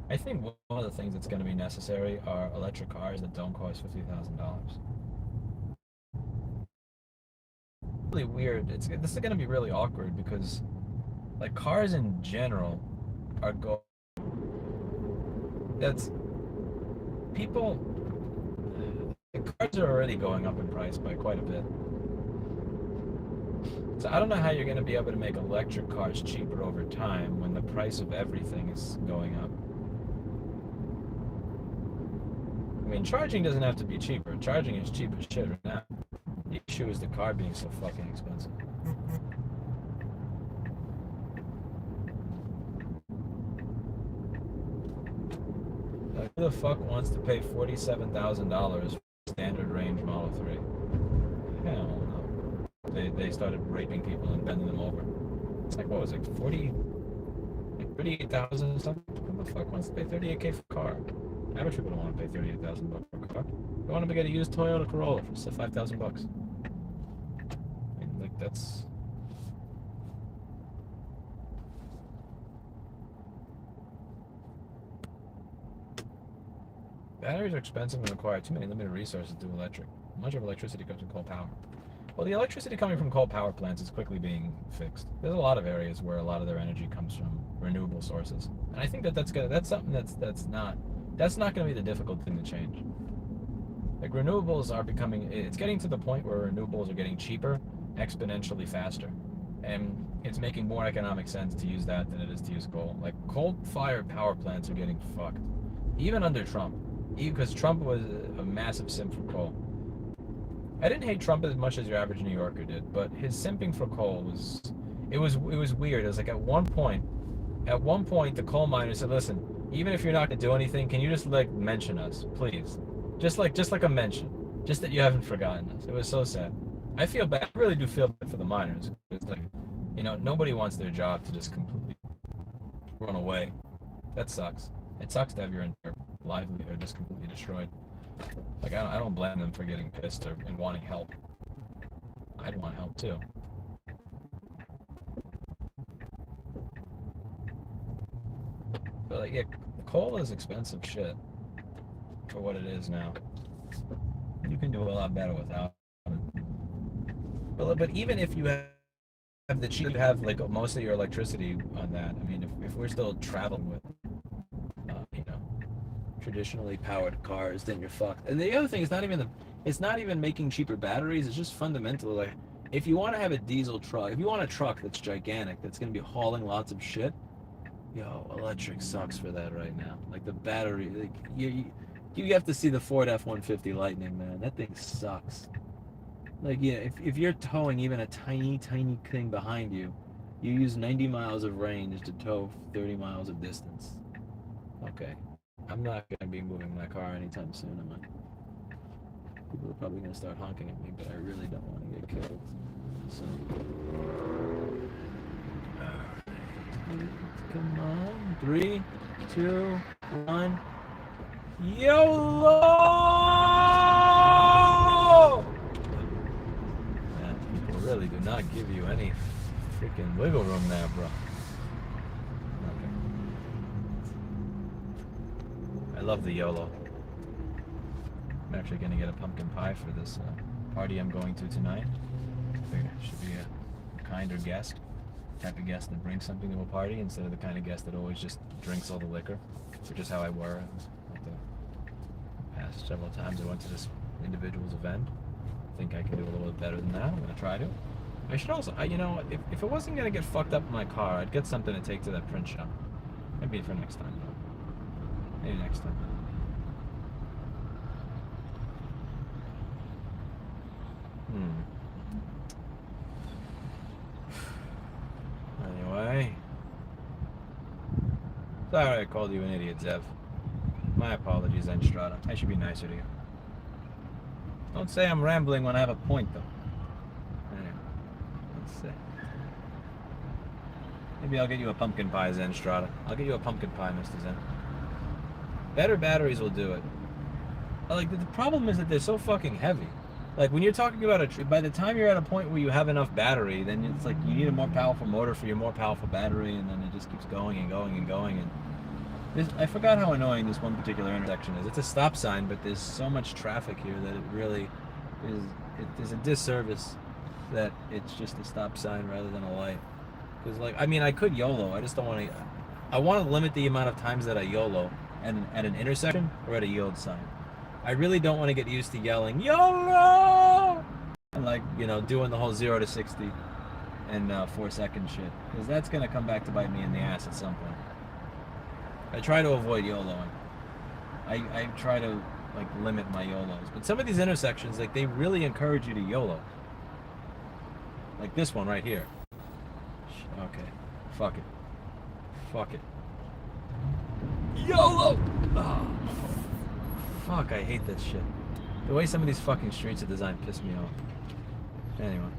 I think one of the things that's going to be necessary are electric cars that don't cost $50,000. Really weird. This is going to be really awkward because, like, cars in general are going... That's... People... The cars are already going up in price by quite a bit. So I don't know how you're going to be able to make electric cars cheaper over time when the price of everything is going up. I mean, charging doesn't have to be cheaper. Charging is cheap as shit right now. The issue is the car being so fucking expensive. Like, who the fuck wants to pay $47,000 for standard range Model 3? Hell no. They started raping people and bending them over. It's like, what was it, 38,000 or something? Who the fuck wants to pay $38K for a car? Average people don't want to pay $38,000 for a car. They want to get a used Toyota Corolla for $5,000 bucks. I mean, like, that's... Batteries are expensive and require too many limited resources to do electric. Much of electricity comes from coal power. Well, the electricity coming from coal power plants is quickly being fixed. There's a lot of areas where a lot of their energy comes from renewable sources, and I think that's something that's not going to be the difficult thing to change. Like, renewables are becoming, it's getting to the point where renewables are getting cheaper exponentially faster, and it's making more economic sense to use that than it is to use coal. Like, coal-fired power plants are getting fucked, even under Trump, because Trump was a massive simp for coal. I didn't hate Trump as much as your average New Yorker did, but his simping for coal was weird. It was like at one point the coal miners said, "Listen, even if you're not gonna do anything, can you just like mention us, please? Just like a mention, just that you haven't forgotten us." It was so sad. I feel bad. I really do feel bad for the miners. It's like, you know, nobody wants their job to just completely run away. That sucks. It sucks to have your entire livelihood just completely destroyed. Like, I don't blame them for getting pissed and wanting help. I'd want help too. But like, yeah, coal is expensive shit for what it is now. You can do a lot better without it. But even if you have the cheap, you have like most of your electricity on that. I mean, if we're still traveling with traditionally powered cars, then you're fucked. And the other thing is it's not even making cheaper batteries. It's just fundamental. Like, if you want to have a diesel truck, if you want a truck that's gigantic, that's going to be hauling lots of shit, Yo, electric sucks for that right now. Like the battery, like you have to see the Ford F-150 Lightning, man. That thing sucks. Like, yeah, if you're towing even a tiny, tiny thing behind you, you use 90 miles of range to tow 30 miles of distance. Okay. I'm not going to be moving my car anytime soon, am I? People are probably going to start honking at me, but I really don't want to get killed. So. Come on. 3, 2, 1. YOLO! Man, people really do not give you any freaking wiggle room there, bro. Okay. I love the YOLO. I'm actually going to get a pumpkin pie for this party I'm going to tonight. Figure it should be a kinder guest. Type of guest that brings something to a party instead of the kind of guest that always just drinks all the liquor, which is how I were the past several times I went to this individual's event. I think I can do a little bit better than that. I'm going to try to. I should also, you know, if it wasn't going to get fucked up in my car, I'd get something to take to that print shop. Maybe for next time, though. Maybe next time. Anyway. Sorry I called you an idiot, Zev. My apologies, Enstrada. I should be nicer to you. Don't say I'm rambling when I have a point, though. Anyway, let's see. Maybe I'll get you a pumpkin pie, Zenstrada. I'll get you a pumpkin pie, Mr. Zen. Better batteries will do it. Like, the problem is that they're so fucking heavy. Like, when you're talking about by the time you're at a point where you have enough battery, then it's like you need a more powerful motor for your more powerful battery, and then it just keeps going and going and going. And I forgot how annoying this one particular intersection is. It's a stop sign, but there's so much traffic here that it really is. There's a disservice that it's just a stop sign rather than a light. Because, like, I mean, I could YOLO. I just don't want to. I want to limit the amount of times that I YOLO at an intersection or at a yield sign. I really don't want to get used to yelling YOLO and, like, you know, doing the whole 0 to 60 in 4 second shit, because that's gonna come back to bite me in the ass at some point. I try to avoid YOLOing. I try to, like, limit my YOLOs, but some of these intersections, like, they really encourage you to YOLO. Like this one right here. Okay, fuck it. Fuck it. YOLO! Oh. Fuck, I hate that shit. The way some of these fucking streets are designed piss me off. Anyway.